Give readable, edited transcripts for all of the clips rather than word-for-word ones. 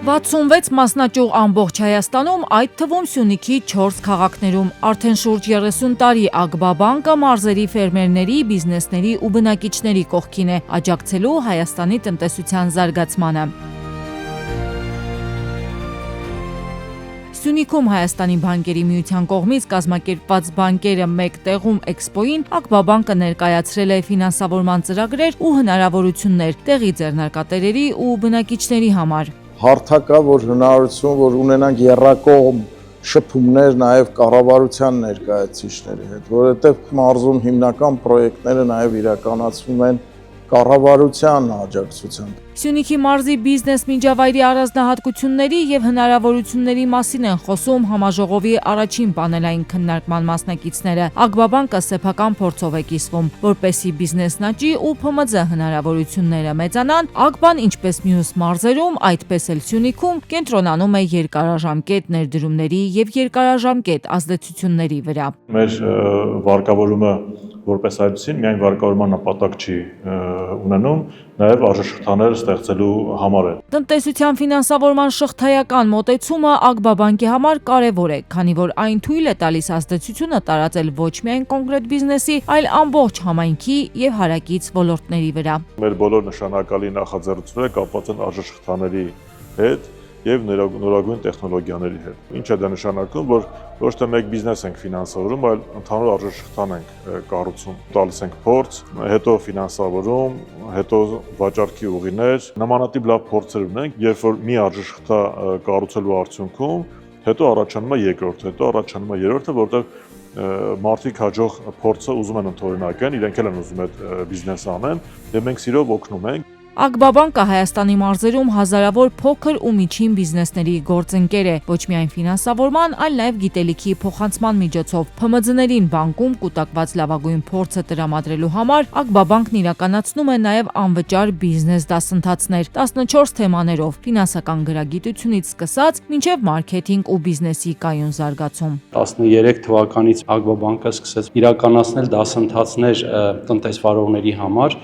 66 մասնաճյուղ ամբողջ Հայաստանում, այդ թվում Սյունիքի 4 քաղաքներում։ Արդեն շուրջ 30 տարի Ագբա բանկը մարզերի ֆերմերների, բիզնեսների ու բնակիչների կողքին է, աջակցելու Հայաստանի տնտեսության զարգացմանը։ Սյունիքում Հայաստանի բանկերի միության կողմից կազմակերպված բանկերը մեկ տեղում էքսպոին Ագբա բանկը ներկայացրել է ֆինանսավորման ծրագրեր ու հնարավորություններ տեղի ձեռնարկատերերի ու բնակիչների համար։ Հարթակա, որ հնարավորություն, որ ունենանք եռակողմ շփումներ նաև կառավարության ներկայացուցիչների հետ, որովհետև մարզում հիմնական պրոյեկտները նաև իրականացվում են կառավարության աջակցությամբ։ Սյունիքի մարզի բիզնես միջավայրի առանձնահատկությունների եւ հնարավորությունների մասին են խոսում համաժողովի առաջին պանելային քննարկման մասնակիցները։ Ագբա բանկը սեփական փորձով է կիսվում, որպեսզի բիզնեսն աճի ու ՓՄԶ հնարավորությունները մեծանան, Ագբան ինչպես մյուս մարզերում, այդպես էլ Սյունիքում կենտրոնանում է երկարաժամկետ ներդրումների եւ երկարաժամկետ ազդեցությունների վրա։ Մեր վարկավորումը որպես այդպեսին միայն վարկավորման նպատակ չի ունենում, նաև արժեշղթաներ ստեղծելու համար է։ Տնտեսության ֆինանսավորման շղթայական մոտեցումը Ագբա բանկի համար կարևոր է, քանի որ այն թույլ է տալիս ազդեցությունը տարածել ոչ միայն կոնկրետ բիզնեսի, այլ ամբողջ համայնքի եւ հարակից ոլորտների վրա։ Մեր բոլոր նշանակալի նախաձեռնությունները կապված են արժեշղթաների հետ եւ նորագույն տեխնոլոգիաների հետ։ Ինչ է դա նշանակում, որ ոչ թե մեկ բիզնես ենք ֆինանսավորում, այլ ընդհանուր արժեշղթան ենք կառուցում, տալիս ենք փորձ, հետո ֆինանսավորում, հետո վաճառքի ուղիներ, նմանատիպ լավ փորձեր ունենք, երբ որ մի արժեշղթա կառուցելու արդյունքում հետո առաջանում է երկրորդ, հետո առաջանում է երրորդը, որտեղ մարդիկ հաջող փորձը ուզում են ընդօրինակեն, իրենք էլ են ուզում այդ բիզնեսը անեն, եւ մենք սիրով օգնում ենք։ Ագբա բանկը Հայաստանի մարզերում հազարավոր փոքր ու միջին բիզնեսների գործընկեր է, ոչ միայն ֆինանսավորման, այլ նաև գիտելիքի փոխանցման միջոցով։ ՓՄԶ-ներին բանկում կուտակված լավագույն փորձը տրամադրելու համար Ագբա բանկն իրականացնում է նաև անվճար բիզնես դասընթացներ 14 թեմաներով՝ ֆինանսական գրագիտությունից սկսած մինչև մարքեթինգ ու բիզնեսի կայուն զարգացում։ 13 թվականից Ագբա բանկը սկսեց իրականացնել դասընթացներ տնտեսվարողների համար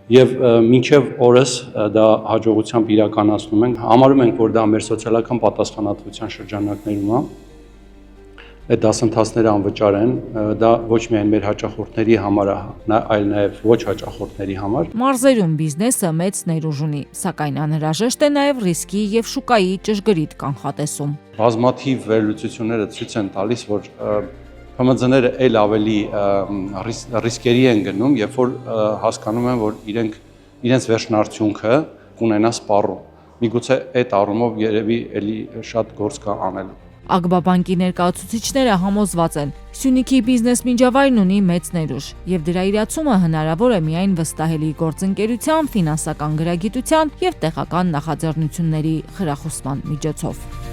Եվ մինչև օրս դա հաջողությամբ իրականացնում ենք, համարում ենք, որ դա մեր սոցիալական պատասխանատվության շրջանակներում է, այդ դասընթացները անվճար են, դա ոչ միայն մեր հաճախորդների համար է, այլ նաև ոչ հաճախորդների համար։ Մարզերում բիզնեսը մեծ ներուժ ունի, սակայն անհրաժեշտ է նաև ռիսկի եւ շուկայի ճշգրիտ կանխատեսում։ Բազմաթիվ վերլուծությունները ցույց են տալիս, որ ՓՄԶ-ները այլ ավելի ռիսկերի են գնում, երբ որ հասկանում են, որ իրենց վերջնարդյունքը կունենա սպառում։ Միգուցե այդ առումով երևի էլի շատ գործ կա անելու։ Ագբա բանկի ներկայացուցիչները համոզված են, Սյունիքի բիզնես միջավայրն ունի մեծ ներուժ, եւ դրա իրացումը հնարավոր է միայն վստահելի գործընկերության, ֆինանսական գրագիտության եւ տեղական նախաձեռնությունների խրախուսման միջոցով։